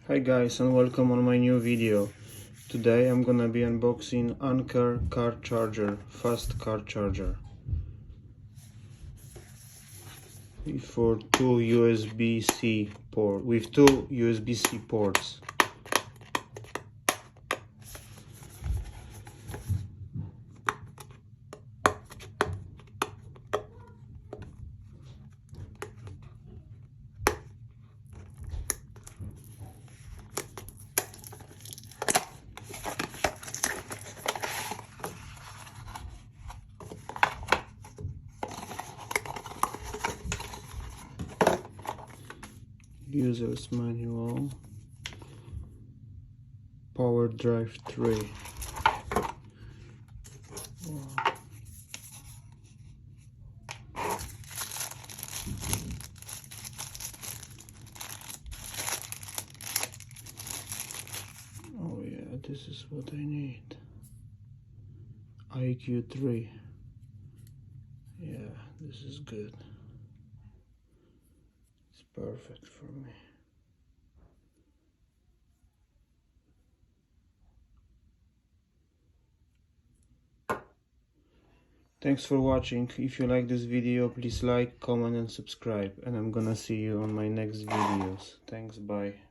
Hi guys, and welcome on my new video. Today I'm gonna be unboxing Anker car charger, fast car charger for two USB-C port with two USB-C ports. User's manual, power drive 3. Oh yeah, this is what I need. IQ 3. Yeah, this is good. It's perfect for me. Thanks for watching. If you like this video, please like, comment and subscribe, and I'm gonna see you on my next videos. Thanks, bye.